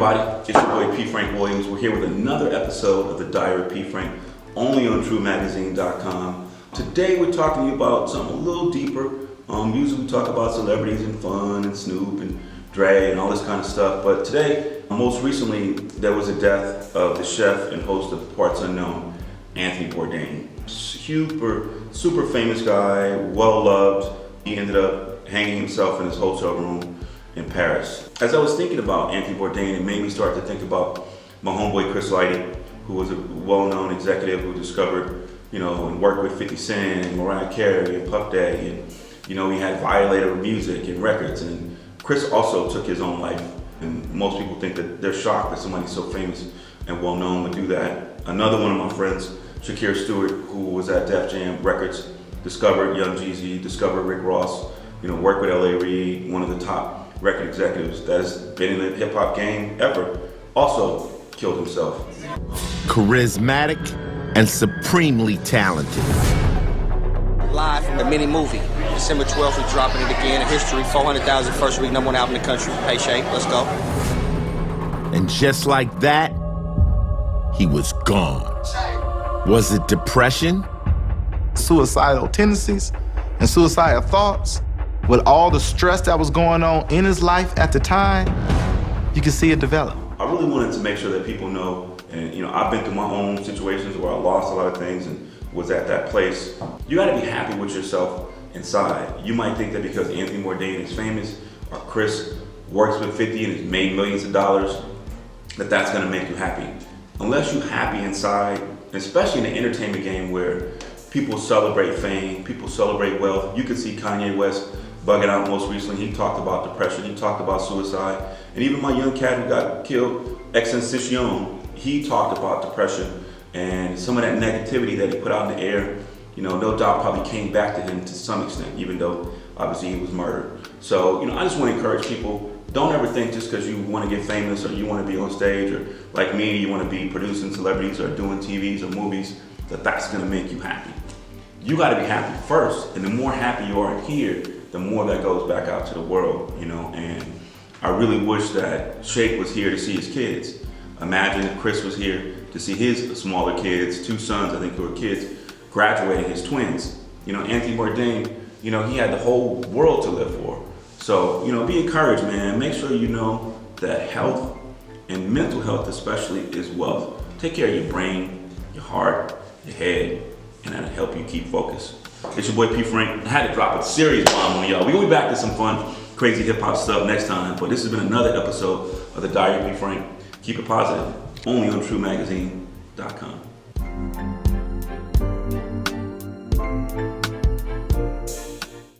everybody, it's your boy P. Frank Williams. We're here with another episode of the Diary of P. Frank, only on TrueMagazine.com. Today we're talking to you about something a little deeper. Usually we talk about celebrities and fun and Snoop and Dre and all this kind of stuff, but today, most recently, there was a death of the chef and host of Parts Unknown, Anthony Bourdain. Super famous guy, well loved. He ended up hanging himself in his hotel room in Paris. As I was thinking about Anthony Bourdain, it made me start to think about my homeboy Chris Lighty, who was a well-known executive who discovered, and worked with 50 Cent and Mariah Carey and Puff Daddy, and he had Violator music and records. And Chris also took his own life, and most people think that they're shocked that somebody so famous and well-known would do that. Another one of my friends, Shakir Stewart, who was at Def Jam Records, discovered Young Jeezy, discovered Rick Ross, worked with L.A. Reid, one of the top record executives that has been in the hip-hop game ever, also killed himself. Charismatic and supremely talented. Live from the mini movie. December 12th, we're dropping it again. A history, 400,000 first week, #1 album in the country. Hey, Shay, let's go. And just like that, he was gone. Was it depression? Suicidal tendencies and suicidal thoughts. With all the stress that was going on in his life at the time, you can see it develop. I really wanted to make sure that people know, and I've been through my own situations where I lost a lot of things and was at that place. You gotta be happy with yourself inside. You might think that because Anthony Bourdain is famous, or Chris works with 50 and has made millions of dollars, that that's gonna make you happy. Unless you're happy inside, especially in the entertainment game where people celebrate fame, people celebrate wealth. You could see Kanye West bugging out most recently. He talked about depression, he talked about suicide, and even my young cat who got killed, XXXTentacion, he talked about depression and some of that negativity that he put out in the air, no doubt probably came back to him to some extent, even though obviously he was murdered. So, I just want to encourage people, don't ever think just because you want to get famous or you want to be on stage, or like me, you want to be producing celebrities or doing TVs or movies, that that's going to make you happy. You got to be happy first, and the more happy you are here, the more that goes back out to the world, and I really wish that Shake was here to see his kids. Imagine if Chris was here to see his smaller kids, 2 sons, I think, who were kids, graduating, his twins. Anthony Bourdain, he had the whole world to live for. So, be encouraged, man. Make sure you know that health, and mental health especially, is wealth. Take care of your brain, your heart, your head, and that'll help you keep focused. It's your boy P. Frank. I had to drop a serious bomb on y'all. We're gonna be back to some fun, crazy hip-hop stuff next time, but this has been another episode of the Diary of P. Frank. Keep it positive, only on TrueMagazine.com.